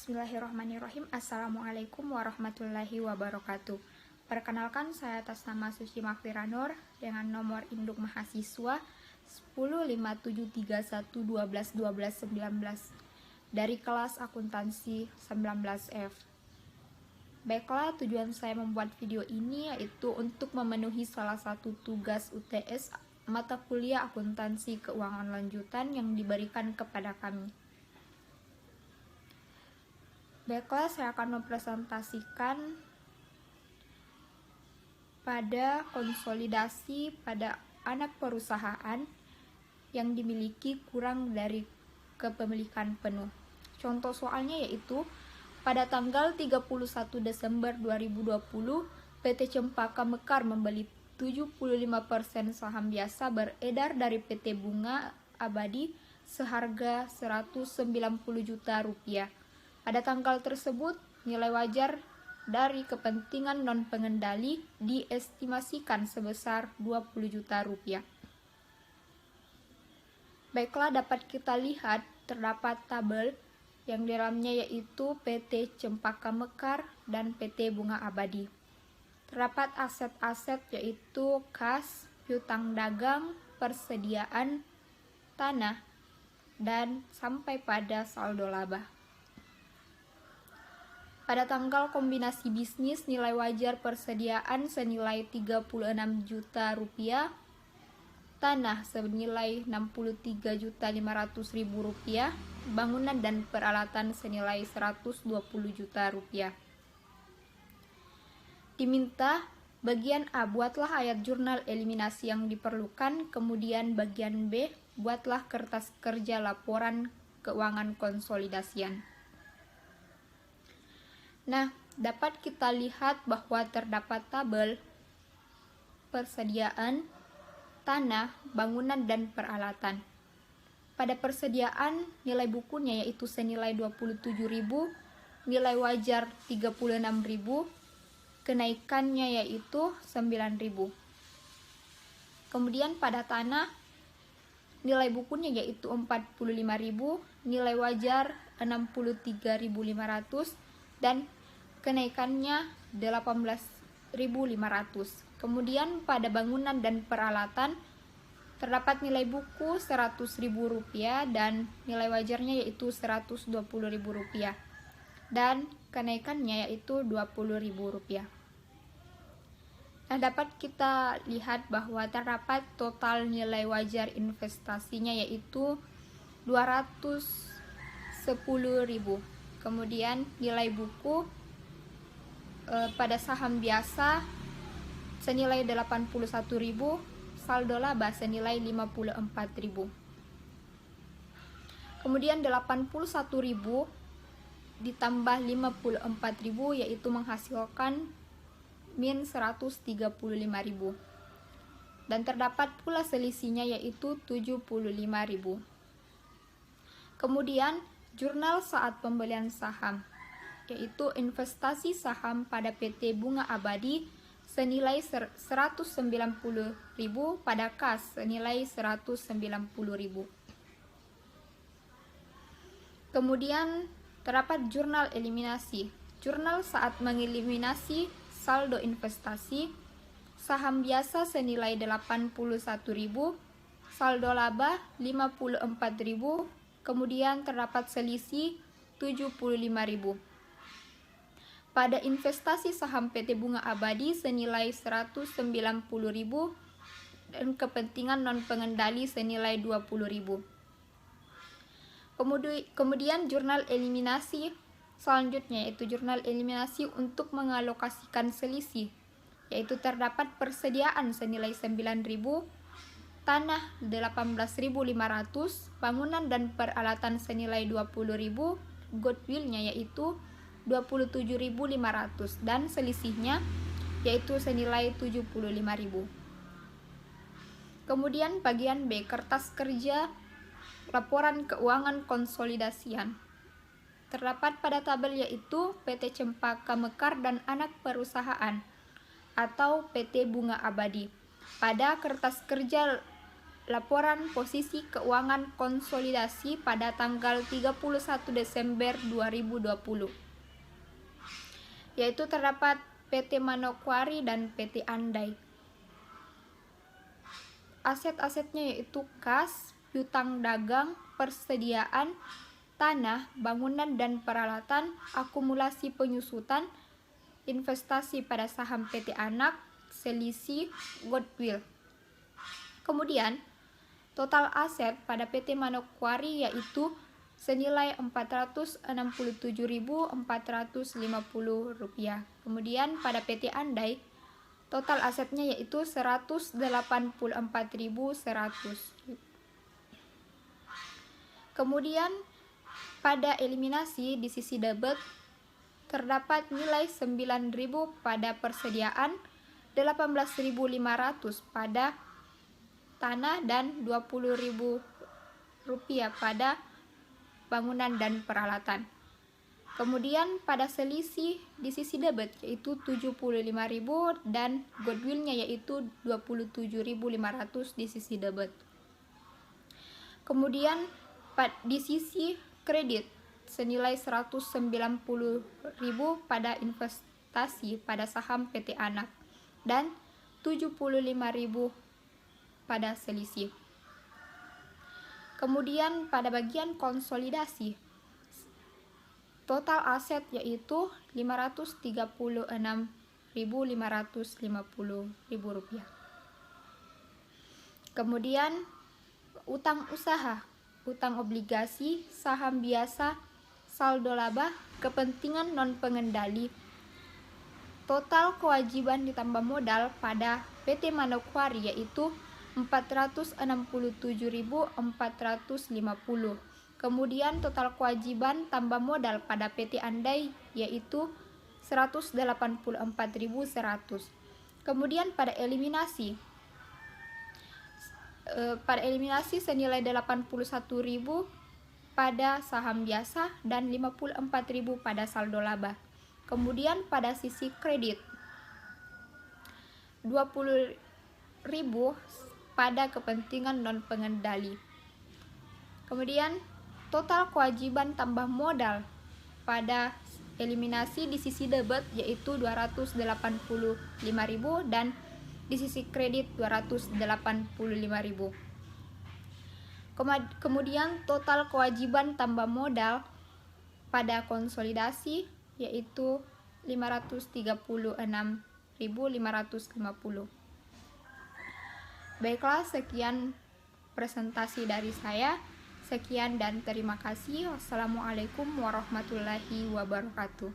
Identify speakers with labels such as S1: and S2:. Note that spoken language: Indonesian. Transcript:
S1: Bismillahirrahmanirrahim. Assalamualaikum warahmatullahi wabarakatuh. Perkenalkan, saya atas nama Suci Makfira Nur dengan nomor induk mahasiswa 105731121219 dari kelas akuntansi 19F. Baiklah, tujuan saya membuat video ini yaitu untuk memenuhi salah satu tugas UTS mata kuliah akuntansi keuangan lanjutan yang diberikan kepada kami. Baiklah, saya akan mempresentasikan pada konsolidasi pada anak perusahaan yang dimiliki kurang dari kepemilikan penuh. Contoh soalnya yaitu pada tanggal 31 Desember 2020, PT Cempaka Mekar membeli 75% saham biasa beredar dari PT Bunga Abadi seharga 190 juta rupiah. Pada tanggal tersebut, nilai wajar dari kepentingan non-pengendali diestimasikan sebesar 20 juta rupiah. Baiklah, dapat kita lihat terdapat tabel yang di dalamnya yaitu PT Cempaka Mekar dan PT Bunga Abadi. Terdapat aset-aset yaitu kas, piutang dagang, persediaan, tanah, dan sampai pada saldo laba. Pada tanggal kombinasi bisnis, nilai wajar persediaan senilai 36 juta rupiah, tanah senilai 63.500.000 rupiah, bangunan dan peralatan senilai 120 juta rupiah. Diminta bagian A, buatlah ayat jurnal eliminasi yang diperlukan, kemudian bagian B, buatlah kertas kerja laporan keuangan konsolidasian. Nah, dapat kita lihat bahwa terdapat tabel persediaan, tanah, bangunan, dan peralatan. Pada persediaan, nilai bukunya yaitu senilai 27.000, nilai wajar 36.000, kenaikannya yaitu 9.000. Kemudian pada tanah, nilai bukunya yaitu 45.000, nilai wajar 63.500, dan kenaikannya 18.500. Kemudian pada bangunan dan peralatan terdapat nilai buku 100.000 rupiah dan nilai wajarnya yaitu 120.000 rupiah dan kenaikannya yaitu 20.000 rupiah. Nah, dapat kita lihat bahwa terdapat total nilai wajar investasinya yaitu 210.000. Kemudian nilai buku pada saham biasa senilai 81.000, saldo laba senilai 54.000. Kemudian 81.000 ditambah 54.000 yaitu menghasilkan min 135.000. Dan terdapat pula selisihnya yaitu 75.000. Kemudian jurnal saat pembelian saham yaitu investasi saham pada PT Bunga Abadi senilai 190.000 pada kas senilai 190.000. Kemudian terdapat jurnal eliminasi. Jurnal saat mengeliminasi saldo investasi saham biasa senilai 81.000, saldo laba 54.000, kemudian terdapat selisih 75.000. Pada investasi saham PT Bunga Abadi senilai 190.000 dan kepentingan non-pengendali senilai 20.000. Kemudian jurnal eliminasi selanjutnya yaitu jurnal eliminasi untuk mengalokasikan selisih, yaitu terdapat persediaan senilai 9.000, tanah 18.500, bangunan dan peralatan senilai 20.000, goodwill-nya yaitu 27.500 dan selisihnya yaitu senilai 75.000. Kemudian bagian B, kertas kerja laporan keuangan konsolidasian. Terdapat pada tabel yaitu PT Cempaka Mekar dan anak perusahaan atau PT Bunga Abadi. Pada kertas kerja laporan posisi keuangan konsolidasi pada tanggal 31 Desember 2020. Yaitu terdapat PT Manokwari dan PT Andai. Aset-asetnya yaitu kas, piutang dagang, persediaan, tanah, bangunan dan peralatan, akumulasi penyusutan, investasi pada saham PT Anak, selisih, goodwill. Kemudian, total aset pada PT Manokwari yaitu senilai Rp467.450. Kemudian pada PT Andai, total asetnya yaitu Rp184.100. Kemudian pada eliminasi di sisi debit terdapat nilai 9.000 pada persediaan, 18.500 pada tanah dan Rp20.000 pada bangunan dan peralatan. Kemudian pada selisih di sisi debit yaitu 75.000 dan goodwillnya yaitu 27.500 di sisi debit. Kemudian di sisi kredit senilai 190.000 pada investasi pada saham PT Anak dan 75.000 pada selisih. Kemudian pada bagian konsolidasi, total aset yaitu Rp536.550. Kemudian utang usaha, utang obligasi, saham biasa, saldo laba, kepentingan non pengendali. Total kewajiban ditambah modal pada PT Manokwari yaitu Rp467.450. Kemudian total kewajiban tambah modal pada PT Andai yaitu Rp184.100. Kemudian pada eliminasi senilai Rp81.000 pada saham biasa dan Rp54.000 pada saldo laba. Kemudian pada sisi kredit Rp20.000 pada kepentingan non pengendali. Kemudian total kewajiban tambah modal pada eliminasi di sisi debit yaitu Rp285.000 dan di sisi kredit Rp285.000. Kemudian total kewajiban tambah modal pada konsolidasi yaitu Rp536.550. Baiklah, sekian presentasi dari saya. Sekian dan terima kasih. Wassalamualaikum warahmatullahi wabarakatuh.